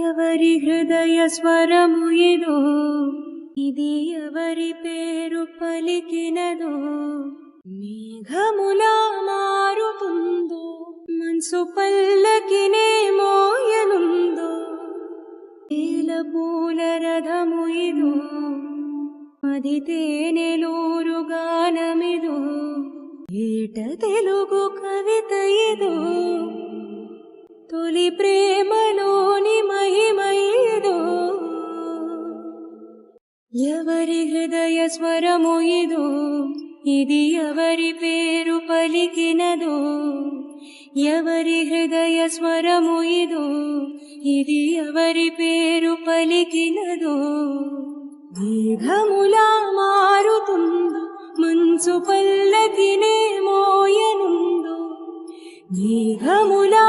ఎవరి హృదయ స్వరము ఇదో, ఇది ఎవరి పేరు పలికినదో, మేఘములా మారుతుందో, మనసు పల్లకినే మోయనుందో, ఏల పూల రథము ఇదో, అది తేనెలూరు గానమిదో, ఏట తెలుగు కవిత ఇదో, తొలి ప్రేమలోని మహిమైదో. ఎవరి హృదయ స్వరము ఇదో, ఇది ఎవరి పేరు పలికినదో, ఎవరి హృదయ స్వరము ఇదో, ఇది ఎవరి పేరు పలికినదో, మేఘములా మారుతుందో, మంచు పల్లకినే మోయనుందో, మేఘములా